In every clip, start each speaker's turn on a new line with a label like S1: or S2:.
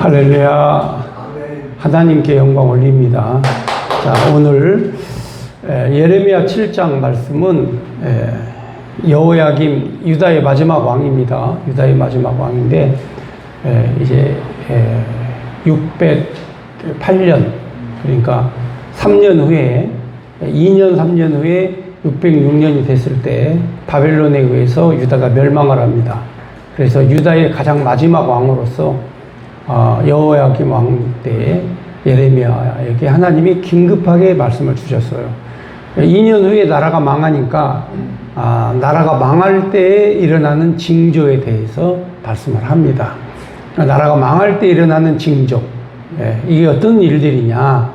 S1: 할렐루야. 하나님께 영광 올립니다. 자, 오늘 예레미야 7장 말씀은 여호야김 유다의 마지막 왕입니다. 유다의 마지막 왕인데 이제 608년, 그러니까 3년 후에 2년 3년 후에 606년이 됐을 때 바벨론에 의해서 유다가 멸망을 합니다. 그래서 유다의 가장 마지막 왕으로서 여호야김 왕 때 예레미야에게 하나님이 긴급하게 말씀을 주셨어요. 2년 후에 나라가 망하니까 나라가 망할 때 일어나는 징조에 대해서 말씀을 합니다. 나라가 망할 때 일어나는 징조, 이게 어떤 일들이냐.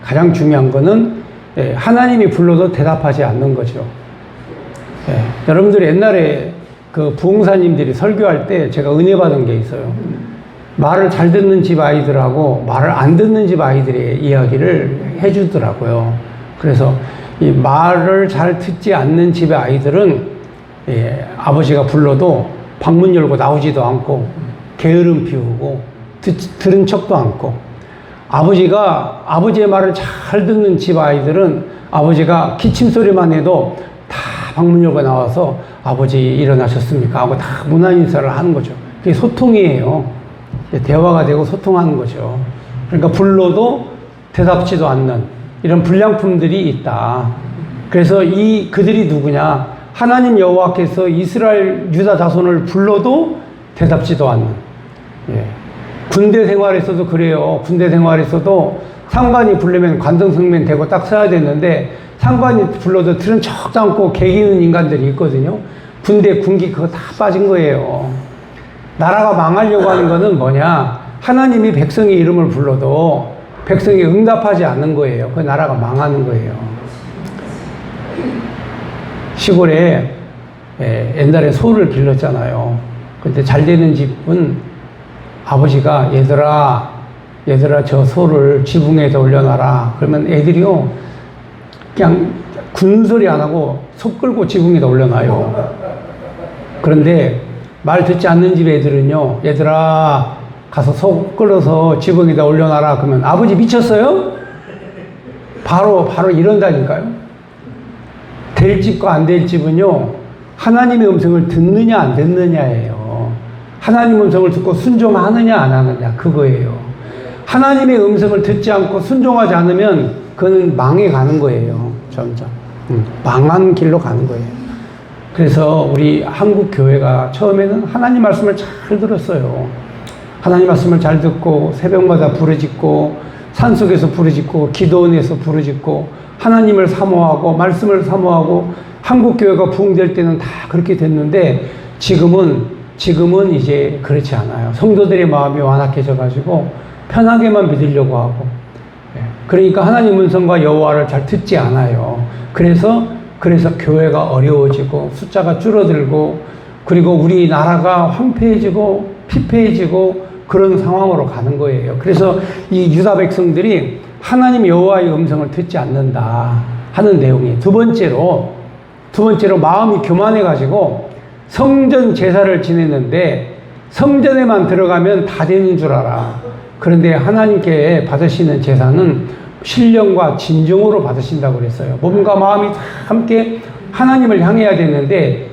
S1: 가장 중요한 거는 하나님이 불러도 대답하지 않는 거죠. 여러분들이 옛날에 그 부흥사님들이 설교할 때 제가 은혜 받은 게 있어요. 말을 잘 듣는 집 아이들하고 말을 안 듣는 집 아이들의 이야기를 해주더라고요. 그래서 이 말을 잘 듣지 않는 집의 아이들은 아버지가 불러도 방문 열고 나오지도 않고 게으름 피우고 들은 척도 않고, 아버지의 말을 잘 듣는 집 아이들은 아버지가 기침 소리만 해도 다 방문 열고 나와서 아버지 일어나셨습니까? 하고 다 문안 인사를 하는 거죠. 그게 소통이에요. 대화가 되고 소통하는 거죠. 그러니까 불러도 대답지도 않는 이런 불량품들이 있다. 그래서 그들이 누구냐? 하나님 여호와께서 이스라엘 유다 자손을 불러도 대답지도 않는. 군대 생활에서도 그래요. 군대 생활에서도 상관이 부르면 관등성면 대고 딱 서야 되는데 상관이 불러도 들은 척도 않고 개기는 인간들이 있거든요. 군대 군기 그거 다 빠진 거예요. 나라가 망하려고 하는 거는 뭐냐? 하나님이 백성의 이름을 불러도 백성이 응답하지 않는 거예요. 그 나라가 망하는 거예요. 시골에 옛날에 소를 길렀잖아요. 근데 잘 되는 집은 아버지가 얘들아 저 소를 지붕에다 올려놔라. 그러면 애들이요 그냥 군소리 안 하고 소 끌고 지붕에다 올려놔요. 그런데 말 듣지 않는 집 애들은요, 얘들아 가서 소 끌어서 지붕에다 올려놔라. 그러면 아버지 미쳤어요? 바로 이런다니까요. 될 집과 안 될 집은요, 하나님의 음성을 듣느냐 안 듣느냐예요. 하나님의 음성을 듣고 순종하느냐 안 하느냐, 그거예요. 하나님의 음성을 듣지 않고 순종하지 않으면 그는 망해 가는 거예요. 점점 망한 길로 가는 거예요. 그래서 우리 한국 교회가 처음에는 하나님 말씀을 잘 들었어요. 하나님 말씀을 잘 듣고 새벽마다 부르짖고 산속에서 부르짖고 기도원에서 부르짖고 하나님을 사모하고 말씀을 사모하고 한국 교회가 부흥될 때는 다 그렇게 됐는데 지금은 이제 그렇지 않아요. 성도들의 마음이 완악해져 가지고 편하게만 믿으려고 하고, 그러니까 하나님 음성과 여호와를 잘 듣지 않아요. 그래서 교회가 어려워지고 숫자가 줄어들고, 그리고 우리 나라가 황폐해지고 피폐해지고 그런 상황으로 가는 거예요. 그래서 이 유다 백성들이 하나님 여호와의 음성을 듣지 않는다 하는 내용이에요. 두 번째로 마음이 교만해 가지고 성전 제사를 지냈는데 성전에만 들어가면 다 되는 줄 알아. 그런데 하나님께 받으시는 제사는 신령과 진정으로 받으신다고 그랬어요. 몸과 마음이 다 함께 하나님을 향해야 되는데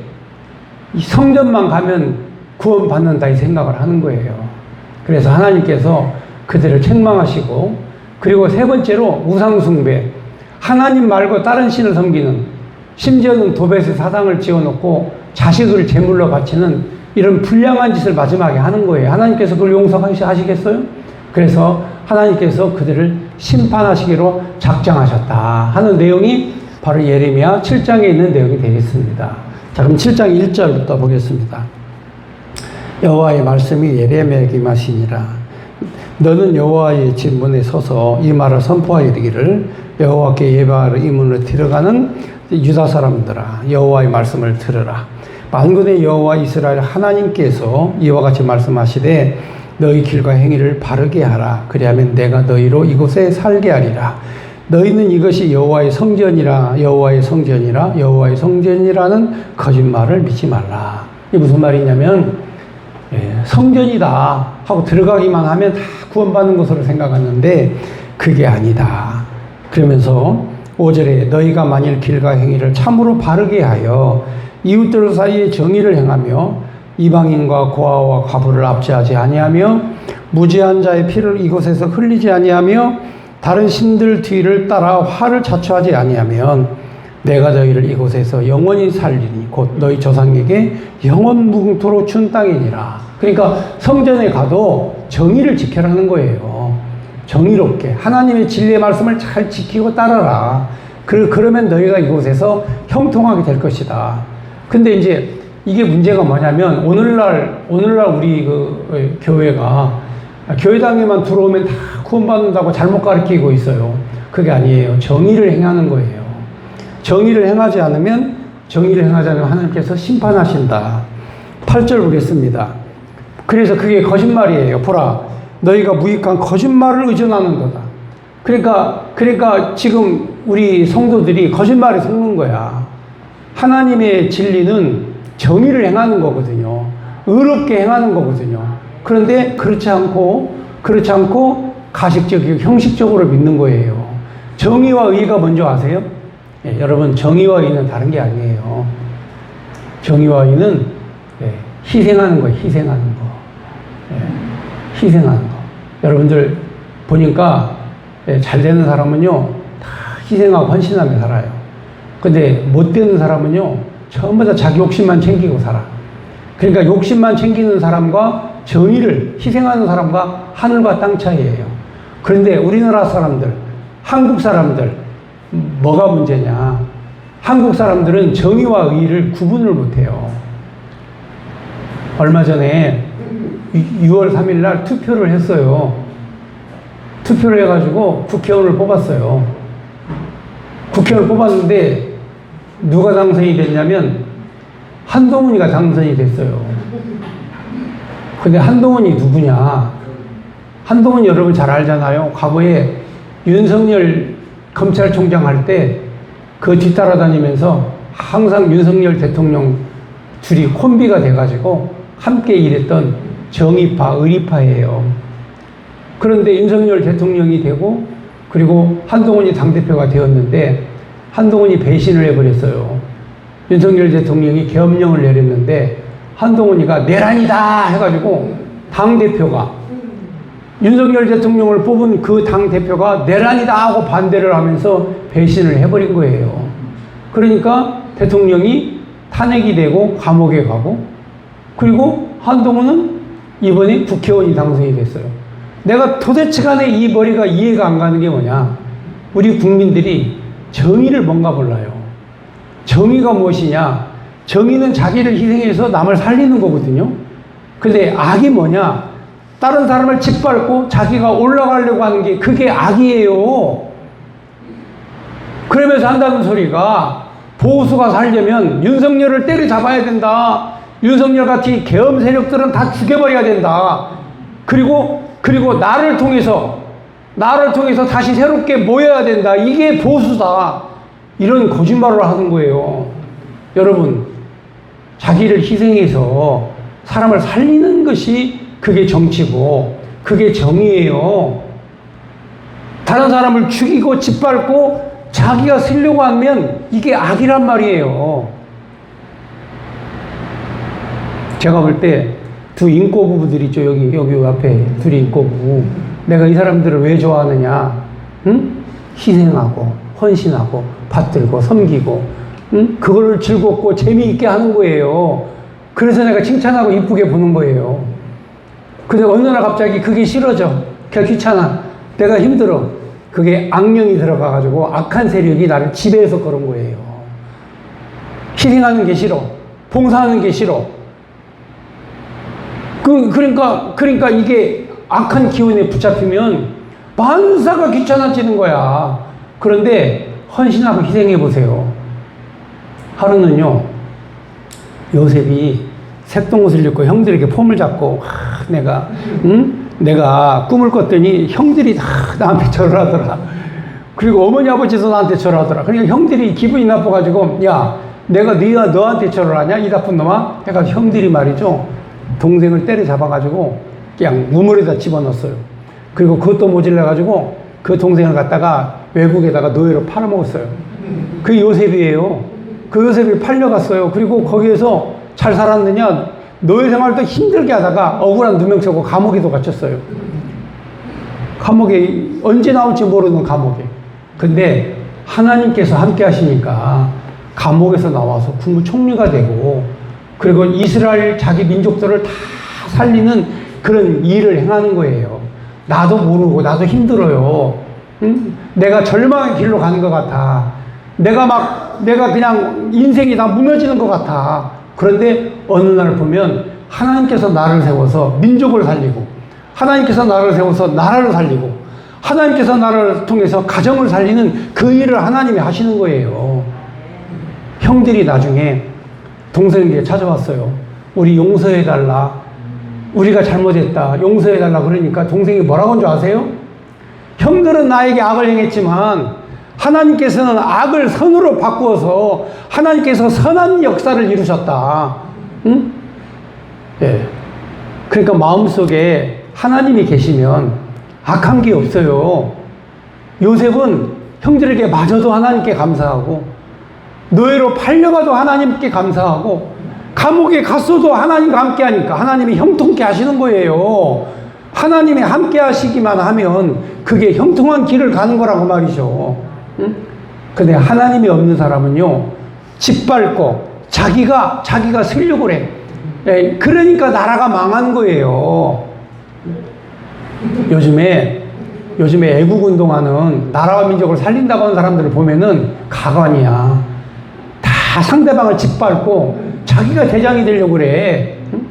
S1: 이 성전만 가면 구원받는다 이 생각을 하는 거예요. 그래서 하나님께서 그들을 책망하시고, 그리고 세 번째로 우상숭배, 하나님 말고 다른 신을 섬기는, 심지어는 도벳에 사당을 지어놓고 자식을 제물로 바치는 이런 불량한 짓을 마지막에 하는 거예요. 하나님께서 그걸 용서하시겠어요? 그래서 하나님께서 그들을 심판하시기로 작정하셨다 하는 내용이 바로 예레미야 7장에 있는 내용이 되겠습니다. 자, 그럼 7장 1절부터 보겠습니다. 여호와의 말씀이 예레미야에게 임하시니라. 너는 여호와의 집 문에 서서 이 말을 선포하여 이르기를, 여호와께 예배하러 이 문으로 들어가는 유다 사람들아, 여호와의 말씀을 들으라. 만군의 여호와 이스라엘 하나님께서 이와 같이 말씀하시되 너희 길과 행위를 바르게 하라. 그리하면 내가 너희로 이곳에 살게 하리라. 너희는 이것이 여호와의 성전이라 여호와의 성전이라는 거짓말을 믿지 말라. 이게 무슨 말이냐면 성전이다 하고 들어가기만 하면 다 구원받는 것으로 생각하는데 그게 아니다. 그러면서 5절에 너희가 만일 길과 행위를 참으로 바르게 하여 이웃들 사이에 정의를 행하며 이방인과 고아와 과부를 압제하지 아니하며 무죄한 자의 피를 이곳에서 흘리지 아니하며 다른 신들 뒤를 따라 화를 자초하지 아니하면 내가 너희를 이곳에서 영원히 살리니 곧 너희 조상에게 영원 무궁토록 준 땅이니라. 그러니까 성전에 가도 정의를 지켜라는 거예요. 정의롭게 하나님의 진리의 말씀을 잘 지키고 따라라. 그러면 너희가 이곳에서 형통하게 될 것이다. 근데 이제 이게 문제가 뭐냐면 오늘날 우리 그 교회가 교회당에만 들어오면 다 구원받는다고 잘못 가르치고 있어요. 그게 아니에요. 정의를 행하는 거예요. 정의를 행하지 않으면 하나님께서 심판하신다. 8절 보겠습니다. 그래서 그게 거짓말이에요. 보라, 너희가 무익한 거짓말을 의존하는 거다. 그러니까 지금 우리 성도들이 거짓말에 속는 거야. 하나님의 진리는 정의를 행하는 거거든요. 의롭게 행하는 거거든요. 그런데 그렇지 않고 가식적이고 형식적으로 믿는 거예요. 정의와 의가 뭔지 아세요? 예, 여러분, 정의와 의는 다른 게 아니에요. 정의와 의는 희생하는 거예요. 희생하는 거. 여러분들 보니까 잘 되는 사람은요 다 희생하고 헌신하며 살아요. 근데 못 되는 사람은요 전부 다 자기 욕심만 챙기고 살아. 그러니까 욕심만 챙기는 사람과 정의를 희생하는 사람과 하늘과 땅 차이예요. 그런데 우리나라 사람들, 한국 사람들 뭐가 문제냐? 한국 사람들은 정의와 의를 구분을 못해요. 얼마 전에 6월 3일 날 투표를 했어요. 투표를 해가지고 국회의원을 뽑았어요. 국회의원을 뽑았는데 누가 당선이 됐냐면 한동훈이가 당선이 됐어요. 근데 한동훈이 누구냐? 한동훈 여러분 잘 알잖아요. 과거에 윤석열 검찰총장 할 때 그 뒤따라다니면서 항상 윤석열 대통령 둘이 콤비가 돼가지고 함께 일했던 정의파, 의리파예요. 그런데 윤석열 대통령이 되고 그리고 한동훈이 당대표가 되었는데 한동훈이 배신을 해버렸어요. 윤석열 대통령이 계엄령을 내렸는데 한동훈이가 내란이다 해가지고 당대표가 윤석열 대통령을 뽑은 그 당대표가 내란이다 하고 반대를 하면서 배신을 해버린 거예요. 그러니까 대통령이 탄핵이 되고 감옥에 가고 그리고 한동훈은 이번에 국회의원이 당선이 됐어요. 내가 도대체 간에 이 머리가 이해가 안 가는 게 뭐냐? 우리 국민들이 정의를 뭔가 몰라요. 정의가 무엇이냐? 정의는 자기를 희생해서 남을 살리는 거거든요. 근데 악이 뭐냐? 다른 사람을 짓밟고 자기가 올라가려고 하는 게 그게 악이에요. 그러면서 한다는 소리가 보수가 살려면 윤석열을 때려잡아야 된다. 윤석열 같이 계엄 세력들은 다 죽여버려야 된다. 그리고 나를 통해서 다시 새롭게 모여야 된다. 이게 보수다. 이런 거짓말을 하는 거예요. 여러분, 자기를 희생해서 사람을 살리는 것이 그게 정치고 그게 정의예요. 다른 사람을 죽이고 짓밟고 자기가 쓰려고 하면 이게 악이란 말이에요. 제가 볼 때 두 인꼬 부부들 있죠. 여기 앞에 둘이 인꼬 부부. 내가 이 사람들을 왜 좋아하느냐? 응? 희생하고 헌신하고 받들고 섬기고 그걸 즐겁고 재미있게 하는 거예요. 그래서 내가 칭찬하고 이쁘게 보는 거예요. 근데 어느 날 갑자기 그게 싫어져. 그냥 귀찮아. 내가 힘들어. 그게 악령이 들어가가지고 악한 세력이 나를 지배해서 그런 거예요. 희생하는 게 싫어. 봉사하는 게 싫어. 그러니까 이게 악한 기운에 붙잡히면 만사가 귀찮아지는 거야. 그런데 헌신하고 희생해 보세요. 하루는요, 요셉이 색동옷을 입고 형들에게 폼을 잡고 내가 꿈을 꿨더니 형들이 다 나한테 절을 하더라. 그리고 어머니 아버지도 나한테 절하더라. 그러니까 형들이 기분이 나빠가지고 야, 내가 너한테 절을 하냐? 이 나쁜 놈아? 해가지고 형들이 말이죠. 동생을 때려잡아가지고 그냥 우물에다 집어넣었어요. 그리고 그것도 모질라가지고 그 동생을 갖다가 외국에다가 노예로 팔아먹었어요. 그게 요셉이에요. 그 요셉이 팔려갔어요. 그리고 거기에서 잘 살았느냐? 노예 생활도 힘들게 하다가 억울한 누명쓰고 감옥에도 갇혔어요. 감옥에 언제 나올지 모르는 감옥에. 근데 하나님께서 함께 하시니까 감옥에서 나와서 국무총리가 되고, 그리고 이스라엘 자기 민족들을 다 살리는 그런 일을 행하는 거예요. 나도 모르고 나도 힘들어요. 응? 내가 절망의 길로 가는 것 같아. 내가 그냥 인생이 다 무너지는 것 같아. 그런데 어느 날 보면 하나님께서 나를 세워서 민족을 살리고, 하나님께서 나를 세워서 나라를 살리고, 하나님께서 나를 통해서 가정을 살리는 그 일을 하나님이 하시는 거예요. 형들이 나중에 동생에게 찾아왔어요. 우리 용서해달라. 우리가 잘못했다. 용서해달라. 그러니까 동생이 뭐라고 한 줄 아세요? 형들은 나에게 악을 행했지만 하나님께서는 악을 선으로 바꾸어서 하나님께서 선한 역사를 이루셨다. 응? 예. 그러니까 마음속에 하나님이 계시면 악한 게 없어요. 요셉은 형들에게 마저도 하나님께 감사하고, 노예로 팔려가도 하나님께 감사하고, 감옥에 갔어도 하나님과 함께 하니까 하나님이 형통케 하시는 거예요. 하나님이 함께 하시기만 하면 그게 형통한 길을 가는 거라고 말이죠. 응? 근데 하나님이 없는 사람은요, 짓밟고 자기가 쓰려고 그래. 예, 그러니까 나라가 망한 거예요. 요즘에 애국 운동하는, 나라와 민족을 살린다고 하는 사람들을 보면은 가관이야. 다 상대방을 짓밟고 자기가 대장이 되려고 그래. 응?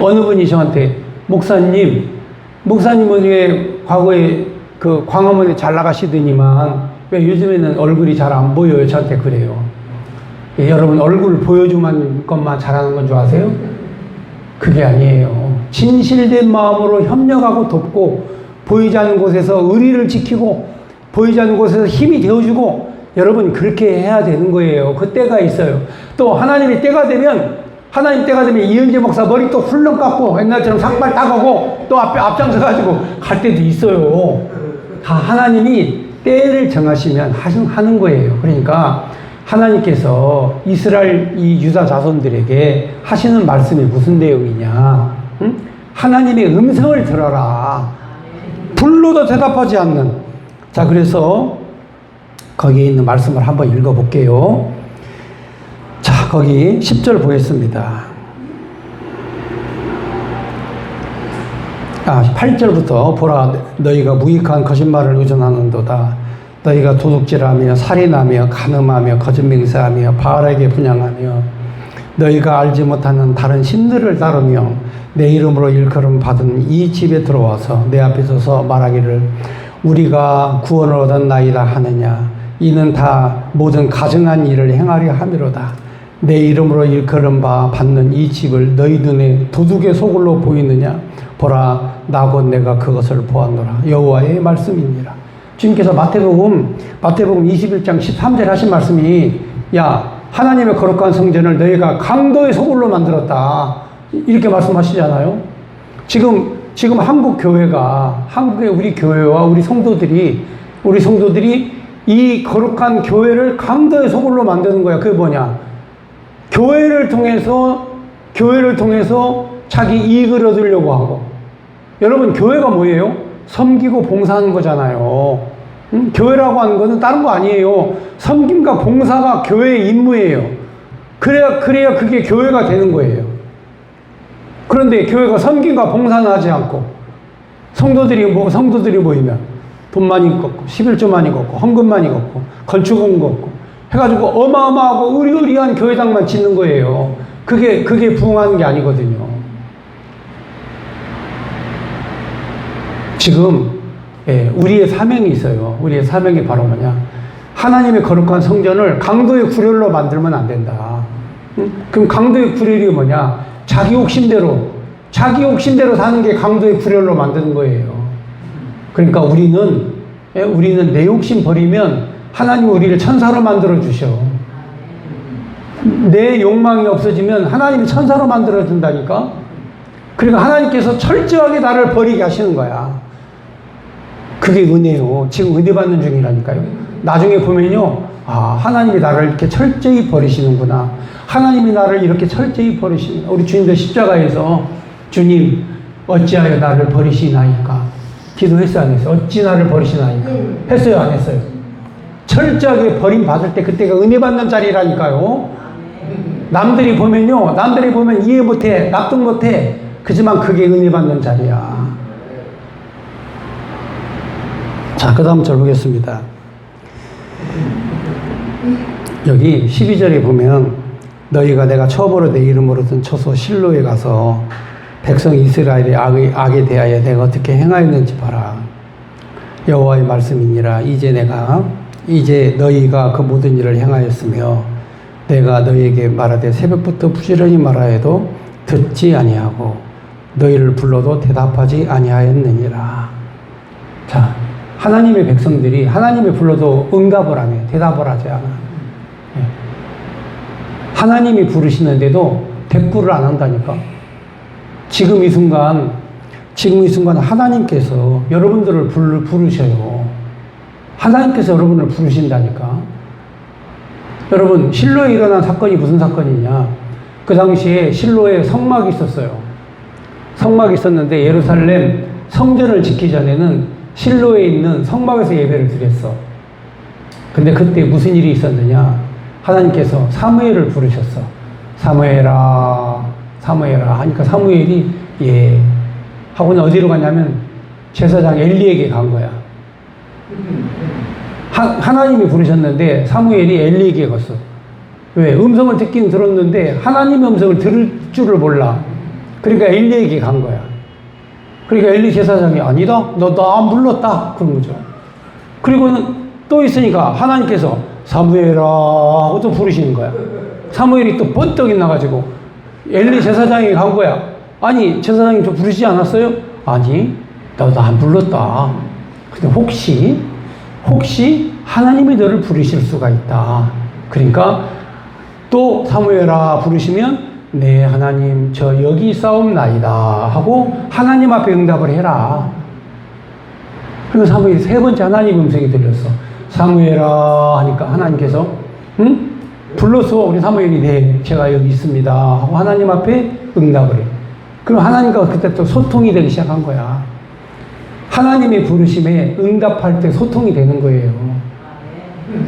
S1: 어느 분이 저한테, 목사님은 왜 과거에 그 광화문에 잘 나가시더니만 왜 요즘에는 얼굴이 잘 안 보여요? 저한테 그래요. 예, 여러분, 얼굴 보여주는 것만 잘하는 건 줄 아세요? 그게 아니에요. 진실된 마음으로 협력하고 돕고, 보이지 않는 곳에서 의리를 지키고, 보이지 않는 곳에서 힘이 되어주고, 여러분, 그렇게 해야 되는 거예요. 그 때가 있어요. 또 하나님 때가 되면 이은재 목사 머리 또 훌렁 깎고 옛날처럼 삭발 따가고 또 앞장서가지고 갈 때도 있어요. 다 하나님이 때를 정하시면 하는 거예요. 그러니까 하나님께서 이스라엘 이 유다 자손들에게 하시는 말씀이 무슨 내용이냐? 응? 하나님의 음성을 들어라. 불러도 대답하지 않는. 자, 그래서 거기에 있는 말씀을 한번 읽어볼게요. 자, 거기 10절 보겠습니다. 8절부터 보라, 너희가 무익한 거짓말을 의존하는도다. 너희가 도둑질하며 살인하며 간음하며 거짓 맹세하며 바알에게 분향하며 너희가 알지 못하는 다른 신들을 따르며 내 이름으로 일컬음 받은 이 집에 들어와서 내 앞에 서서 말하기를 우리가 구원을 얻었나이다 하느냐. 이는 다 모든 가증한 일을 행하려 함이로다. 내 이름으로 일컬음 바 받는 이 집을 너희 눈에 도둑의 소굴로 보이느냐. 보라, 나 곧 내가 그것을 보았노라. 여호와의 말씀이니라. 주님께서 마태복음 21장 13절 하신 말씀이, 야, 하나님의 거룩한 성전을 너희가 강도의 소굴로 만들었다. 이렇게 말씀하시잖아요. 지금 한국의 우리 교회와 우리 성도들이 이 거룩한 교회를 강도의 소굴로 만드는 거야. 그게 뭐냐? 교회를 통해서 자기 이익을 얻으려고 하고. 여러분, 교회가 뭐예요? 섬기고 봉사하는 거잖아요. 교회라고 하는 거는 다른 거 아니에요. 섬김과 봉사가 교회의 임무예요. 그래야 그게 교회가 되는 거예요. 그런데 교회가 섬김과 봉사는 하지 않고, 성도들이 모이면 돈 많이 걷고, 11조 많이 걷고, 헌금 많이 걷고, 건축원 걷고, 해가지고 어마어마하고 의리의리한 교회당만 짓는 거예요. 그게 부흥하는 게 아니거든요. 지금 우리의 사명이 있어요. 우리의 사명이 바로 뭐냐? 하나님의 거룩한 성전을 강도의 구렬로 만들면 안 된다. 그럼 강도의 구렬이 뭐냐? 자기 욕심대로 사는 게 강도의 구렬로 만드는 거예요. 그러니까 우리는 내 욕심 버리면 하나님 우리를 천사로 만들어 주셔. 내 욕망이 없어지면 하나님이 천사로 만들어준다니까. 그러니까 하나님께서 철저하게 나를 버리게 하시는 거야. 그게 은혜요. 지금 은혜 받는 중이라니까요. 나중에 보면요, 아, 하나님이 나를 이렇게 철저히 버리시는구나. 하나님이 나를 이렇게 철저히 버리시는. 우리 주님도 십자가에서 주님 어찌하여 나를 버리시나이까 기도했어요, 안 했어요? 어찌 나를 버리시나이까 했어요, 안 했어요? 철저하게 버림받을 때 그때가 은혜 받는 자리라니까요. 남들이 보면요, 남들이 보면 이해 못해, 납득 못해. 그지만 그게 은혜 받는 자리야. 자, 그 다음 절 보겠습니다. 여기 12절에 보면 너희가 내가 처음으로 내 이름으로 든 처소 실로에 가서 백성 이스라엘의 악에 대하여 내가 어떻게 행하였는지 봐라. 여호와의 말씀이니라. 이제 너희가 그 모든 일을 행하였으며 내가 너희에게 말하되 새벽부터 부지런히 말하여도 듣지 아니하고 너희를 불러도 대답하지 아니하였느니라. 자, 하나님의 백성들이 하나님이 불러도 응답을 안 해. 대답을 하지 않아. 하나님이 부르시는데도 대꾸를 안 한다니까. 지금 이 순간 하나님께서 여러분들을 부르셔요. 하나님께서 여러분을 부르신다니까. 여러분, 실로에 일어난 사건이 무슨 사건이냐? 그 당시에 실로에 성막이 있었어요. 성막이 있었는데 예루살렘 성전을 짓기 전에는 실로에 있는 성막에서 예배를 드렸어. 근데 그때 무슨 일이 있었느냐? 하나님께서 사무엘을 부르셨어. 사무엘아 하니까 사무엘이 예 하고는 어디로 갔냐면 제사장 엘리에게 간 거야. 하나님이 부르셨는데 사무엘이 엘리에게 갔어. 왜? 음성을 듣긴 들었는데 하나님의 음성을 들을 줄을 몰라. 그러니까 엘리에게 간 거야. 그러니까 엘리 제사장이 아니다, 너 나 안 불렀다 그런 거죠. 그리고는 또 있으니까 하나님께서 사무엘아 하고 또 부르시는 거야. 사무엘이 또 번뜩 나가지고 엘리 제사장이 간 거야. 아니, 제사장이 저 부르시지 않았어요? 아니, 나 안 불렀다. 근데 혹시 하나님이 너를 부르실 수가 있다. 그러니까 또 사무엘아 부르시면 네 하나님 저 여기 싸움나이다 하고 하나님 앞에 응답을 해라. 그리고 사무엘이 세 번째 하나님 음성이 들렸어. 사무엘아 하니까 하나님께서 응? 불렀어. 우리 사무엘이 네 제가 여기 있습니다 하고 하나님 앞에 응답을 해. 그럼 하나님과 그때 또 소통이 되기 시작한 거야. 하나님의 부르심에 응답할 때 소통이 되는 거예요.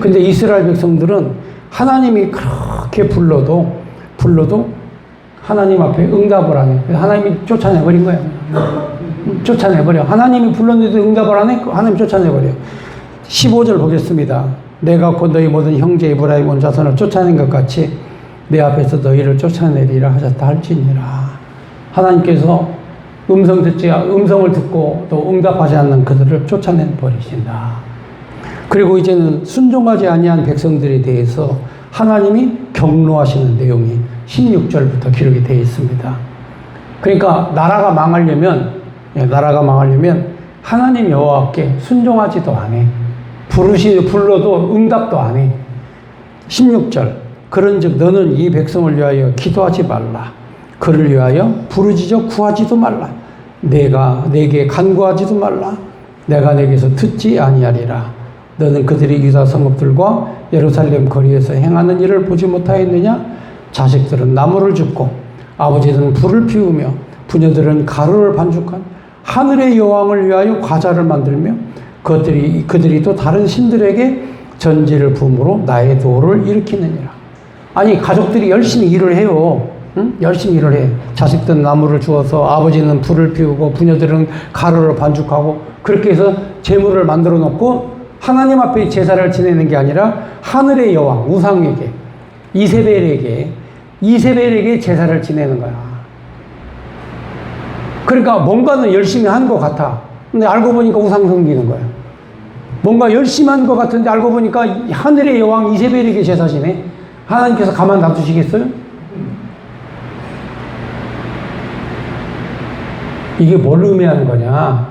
S1: 근데 이스라엘 백성들은 하나님이 그렇게 불러도 하나님 앞에 응답을 안 해. 하나님이 쫓아내버린 거야. 쫓아내버려. 하나님이 불렀는데도 응답을 안 해. 하나님 쫓아내버려. 15절 보겠습니다. 내가 곧 너희 모든 형제 에브라임 온 자손을 쫓아낸 것 같이 내 앞에서 너희를 쫓아내리라 하셨다 할지니라. 하나님께서 음성을 듣고 또 응답하지 않는 그들을 쫓아내 버리신다. 그리고 이제는 순종하지 아니한 백성들에 대해서 하나님이 경로하시는 내용이 16절부터 기록이 되어 있습니다. 그러니까 나라가 망하려면 하나님 여호와께 순종하지도 안 해. 불러도 응답도 안 해. 16절 그런즉 너는 이 백성을 위하여 기도하지 말라. 그를 위하여 부르짖어 구하지도 말라. 내게 간구하지도 말라. 내가 내게서 듣지 아니하리라. 너는 그들이 유다 성읍들과 예루살렘 거리에서 행하는 일을 보지 못하였느냐? 자식들은 나무를 줍고 아버지들은 불을 피우며 부녀들은 가루를 반죽한 하늘의 여왕을 위하여 과자를 만들며 그들이 또 다른 신들에게 전지를 부음으로 나의 도를 일으키느니라. 아니, 가족들이 열심히 일을 해요. 응? 열심히 일을 해. 자식들은 나무를 주어서 아버지는 불을 피우고 부녀들은 가루를 반죽하고 그렇게 해서 재물을 만들어 놓고 하나님 앞에 제사를 지내는 게 아니라 하늘의 여왕 우상에게 이세벨에게 제사를 지내는 거야. 그러니까 뭔가는 열심히 한 것 같아. 근데 알고 보니까 우상 섬기는 거야. 뭔가 열심히 한 것 같은데 알고 보니까 하늘의 여왕 이세벨에게 제사 지내. 하나님께서 가만 놔두시겠어요? 이게 뭘 의미하는 거냐?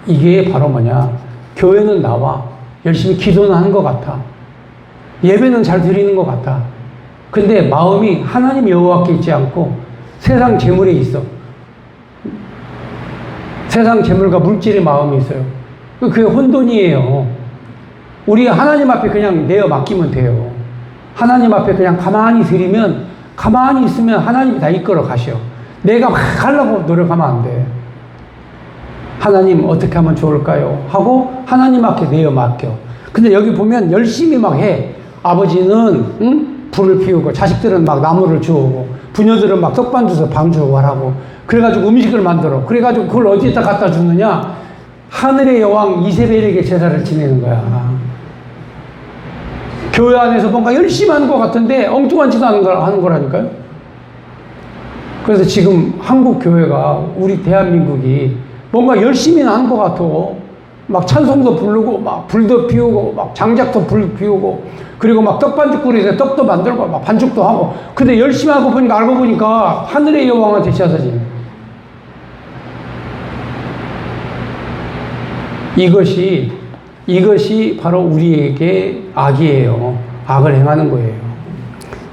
S1: 이게 바로 뭐냐? 교회는 나와. 열심히 기도는 한 것 같아. 예배는 잘 드리는 것 같아. 근데 마음이 하나님 여호와께 있지 않고 세상 재물에 있어. 세상 재물과 물질의 마음이 있어요. 그게 혼돈이에요. 우리 하나님 앞에 그냥 내어 맡기면 돼요. 하나님 앞에 그냥 가만히 드리면, 가만히 있으면 하나님이 다 이끌어 가셔. 내가 막 하려고 노력하면 안 돼. 하나님 어떻게 하면 좋을까요? 하고 하나님 앞에 내어 맡겨. 근데 여기 보면 열심히 막 해. 아버지는 불을 피우고, 자식들은 막 나무를 주우고, 부녀들은 막 떡반 주서 방 주고 하라고. 그래가지고 음식을 만들어. 그래가지고 그걸 어디에다 갖다 주느냐? 하늘의 여왕 이세벨에게 제사를 지내는 거야. 교회 안에서 뭔가 열심히 하는 것 같은데 엉뚱한 짓 하는 거라니까요. 그래서 지금 한국 교회가, 우리 대한민국이 뭔가 열심히 하는 것 같아. 막 찬송도 부르고, 막 불도 피우고, 막 장작도 불 피우고, 그리고 막 떡반죽 끓여서 떡도 만들고, 막 반죽도 하고. 근데 열심히 하고 보니까, 알고 보니까 하늘의 여왕한테 제사 지내. 이것이 바로 우리에게 악이에요. 악을 행하는 거예요.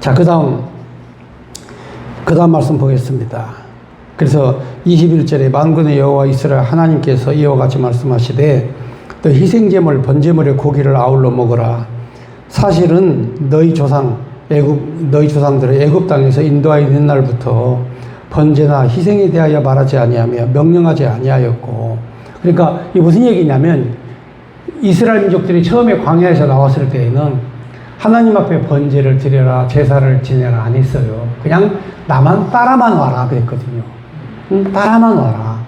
S1: 자, 그 다음 말씀 보겠습니다. 그래서 21절에 만군의 여호와 이스라엘 하나님께서 이와 같이 말씀하시되 너 희생제물 번제물의 고기를 아울러 먹어라. 사실은 너희 조상들을 애굽 땅에서 인도하여 있는 날부터 번제나 희생에 대하여 말하지 아니하며 명령하지 아니하였고. 그러니까 이게 무슨 얘기냐면, 이스라엘 민족들이 처음에 광야에서 나왔을 때에는 하나님 앞에 번제를 드려라, 제사를 지내라 안 했어요. 그냥 나만 따라만 와라 그랬거든요. 따라만 와라.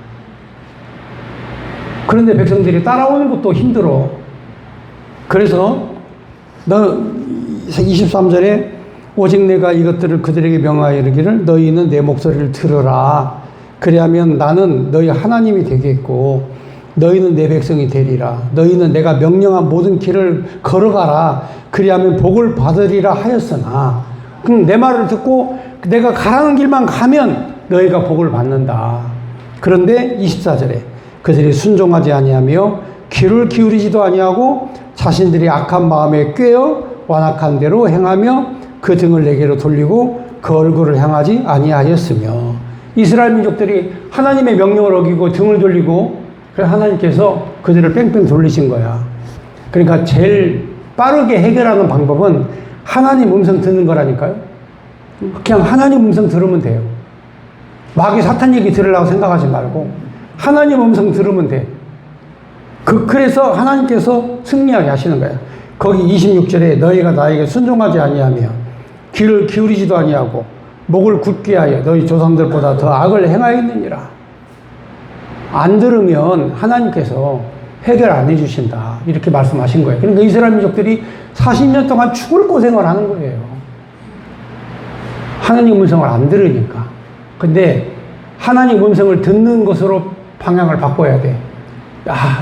S1: 그런데 백성들이 따라오는 것도 힘들어. 그래서 23절에 오직 내가 이것들을 그들에게 명하여 이르기를 너희는 내 목소리를 들으라. 그리하면 나는 너희 하나님이 되겠고 너희는 내 백성이 되리라. 너희는 내가 명령한 모든 길을 걸어가라. 그리하면 복을 받으리라 하였으나, 그럼 내 말을 듣고 내가 가라는 길만 가면 너희가 복을 받는다. 그런데 24절에 그들이 순종하지 아니하며 귀를 기울이지도 아니하고 자신들이 악한 마음에 꿰어 완악한 대로 행하며 그 등을 내게로 돌리고 그 얼굴을 향하지 아니하였으며. 이스라엘 민족들이 하나님의 명령을 어기고 등을 돌리고, 그래서 하나님께서 그들을 뺑뺑 돌리신 거야. 그러니까 제일 빠르게 해결하는 방법은 하나님 음성 듣는 거라니까요. 그냥 하나님 음성 들으면 돼요. 마귀 사탄 얘기 들으려고 생각하지 말고 하나님 음성 들으면 돼. 그래서 하나님께서 승리하게 하시는 거야. 거기 26절에 너희가 나에게 순종하지 아니하며 귀를 기울이지도 아니하고 목을 굳게 하여 너희 조상들보다 더 악을 행하였느니라. 안 들으면 하나님께서 해결 안 해주신다. 이렇게 말씀하신 거예요. 그러니까 이스라엘 민족들이 40년 동안 죽을 고생을 하는 거예요. 하나님 음성을 안 들으니까. 근데 하나님 음성을 듣는 것으로 방향을 바꿔야 돼.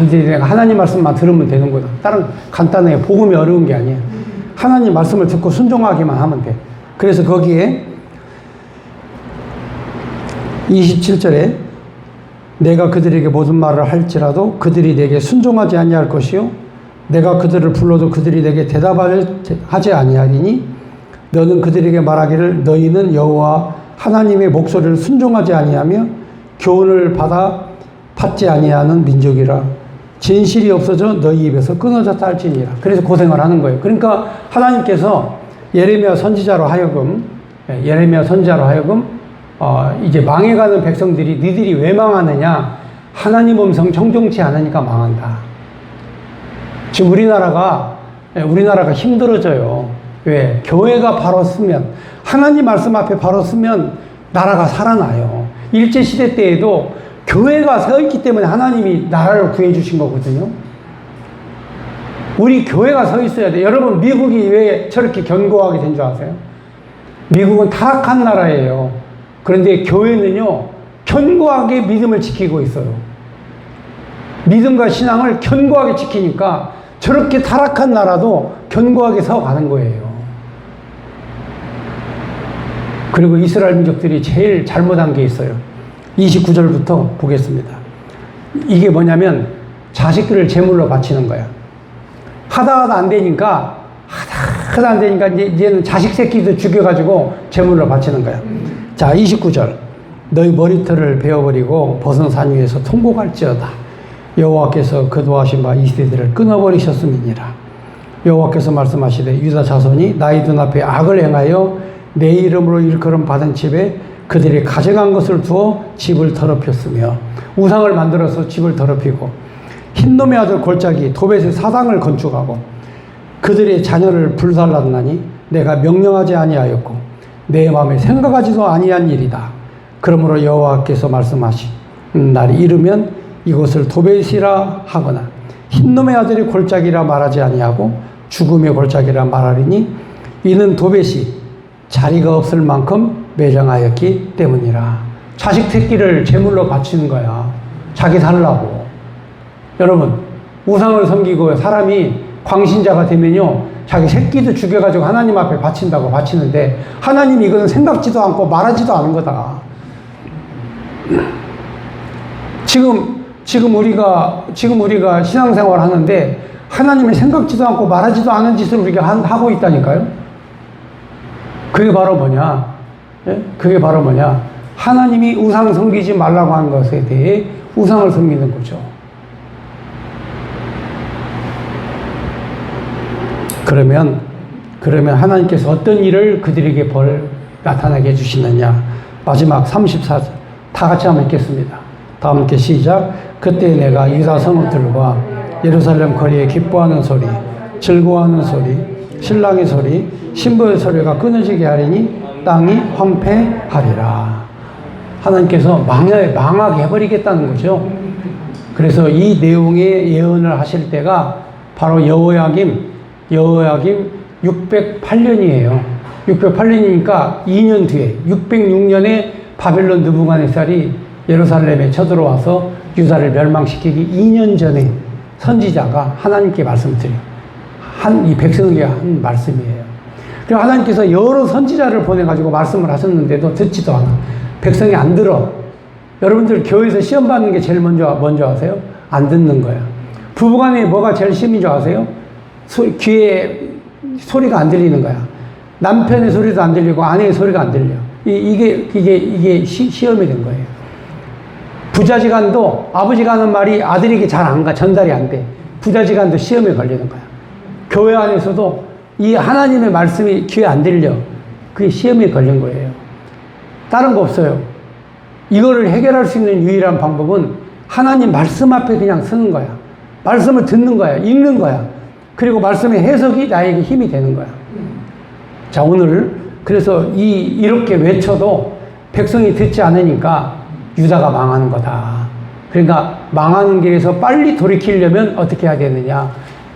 S1: 이제 내가 하나님 말씀만 들으면 되는 거다. 다른 간단해. 복음이 어려운 게 아니에요. 하나님 말씀을 듣고 순종하기만 하면 돼. 그래서 거기에 27절에 내가 그들에게 모든 말을 할지라도 그들이 내게 순종하지 아니할 것이요 내가 그들을 불러도 그들이 내게 대답하지 아니하리니 너는 그들에게 말하기를 너희는 여호와 하나님의 목소리를 순종하지 아니하며 교훈을 받지 아니하는 민족이라. 진실이 없어져 너희 입에서 끊어졌다 할지니라. 그래서 고생을 하는 거예요. 그러니까 하나님께서 예레미야 선지자로 하여금 이제 망해가는 백성들이 니들이 왜 망하느냐? 하나님 음성 청종치 않으니까 망한다. 지금 우리나라가 힘들어져요. 왜? 교회가 바로 쓰면, 하나님 말씀 앞에 바로 쓰면 나라가 살아나요. 일제시대 때에도 교회가 서 있기 때문에 하나님이 나라를 구해주신 거거든요. 우리 교회가 서 있어야 돼. 여러분, 미국이 왜 저렇게 견고하게 된 줄 아세요? 미국은 타락한 나라예요. 그런데 교회는요, 견고하게 믿음을 지키고 있어요. 믿음과 신앙을 견고하게 지키니까 저렇게 타락한 나라도 견고하게 서가는 거예요. 그리고 이스라엘 민족들이 제일 잘못한 게 있어요. 29절부터 보겠습니다. 이게 뭐냐면 자식들을 제물로 바치는 거야. 하다가 안 되니까 하도 안 되니까 이제는 자식 새끼도 죽여가지고 제물로 바치는 거야. 자, 29절. 너희 머리털을 베어버리고 벗은 산 위에서 통곡할지어다. 여호와께서 거두하신 바 이 세대를 끊어버리셨음이니라. 여호와께서 말씀하시되 유다 자손이 나의 눈앞에 악을 행하여 내 이름으로 일컬음 받은 집에 그들이 가져간 것을 두어 집을 더럽혔으며, 우상을 만들어서 집을 더럽히고 흰놈의 아들 골짜기 도벳의 사당을 건축하고 그들의 자녀를 불살랐나니 내가 명령하지 아니하였고 내 마음에 생각하지도 아니한 일이다. 그러므로 여호와께서 말씀하신 날이 이르면 이곳을 도벳이라 하거나 흰놈의 아들이 골짜기라 말하지 아니하고 죽음의 골짜기라 말하리니 이는 도벳이 자리가 없을 만큼 매정하였기 때문이라. 자식 새끼를 제물로 바치는 거야. 자기 살라고. 여러분, 우상을 섬기고 사람이 광신자가 되면요, 자기 새끼도 죽여가지고 하나님 앞에 바친다고 바치는데, 하나님이 이거는 생각지도 않고 말하지도 않은 거다. 지금 우리가 신앙생활 하는데 하나님을 생각지도 않고 말하지도 않은 짓을 우리가 하고 있다니까요. 그게 바로 뭐냐? 예? 그게 바로 뭐냐? 하나님이 우상 섬기지 말라고 한 것에 대해 우상을 섬기는 거죠. 그러면 하나님께서 어떤 일을 그들에게 나타나게 해주시느냐? 마지막 34절 다 같이 한번 읽겠습니다. 다 함께 시작. 그때 내가 유다 성읍들과 예루살렘 거리에 기뻐하는 소리, 즐거워하는 소리, 신랑의 소리, 신부의 소리가 끊어지게 하리니 땅이 황폐하리라. 하나님께서 망하게 해버리겠다는 거죠. 그래서 이 내용의 예언을 하실 때가 바로 여호야김 608년이에요. 608년이니까 2년 뒤에 606년에 바벨론 느부갓네살이 예루살렘에 쳐들어와서 유다를 멸망시키기 2년 전에 선지자가 하나님께 말씀드려요. 이 백성에게 한 말씀이에요. 그리고 하나님께서 여러 선지자를 보내가지고 말씀을 하셨는데도 듣지도 않아. 백성이 안 들어. 여러분들 교회에서 시험 받는 게 제일 먼저 아세요? 안 듣는 거야. 부부간에 뭐가 제일 시험인 줄 아세요? 귀에 소리가 안 들리는 거야. 남편의 소리도 안 들리고 아내의 소리가 안 들려. 이게 시험이 된 거예요. 부자지간도 아버지가 하는 말이 아들에게 잘 안 가, 전달이 안 돼. 부자지간도 시험에 걸리는 거야. 교회 안에서도 이 하나님의 말씀이 귀에 안 들려. 그게 시험에 걸린 거예요. 다른 거 없어요. 이거를 해결할 수 있는 유일한 방법은 하나님 말씀 앞에 그냥 서는 거야. 말씀을 듣는 거야. 읽는 거야. 그리고 말씀의 해석이 나에게 힘이 되는 거야. 자, 오늘 그래서 이렇게 외쳐도 백성이 듣지 않으니까 유다가 망하는 거다. 그러니까 망하는 길에서 빨리 돌이키려면 어떻게 해야 되느냐?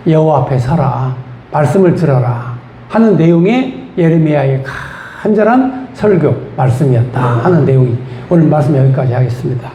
S1: 여호와 앞에 서라. 말씀을 들어라. 하는 내용의 예레미야의 간절한 설교 말씀이었다 하는 내용이 오늘 말씀 여기까지 하겠습니다.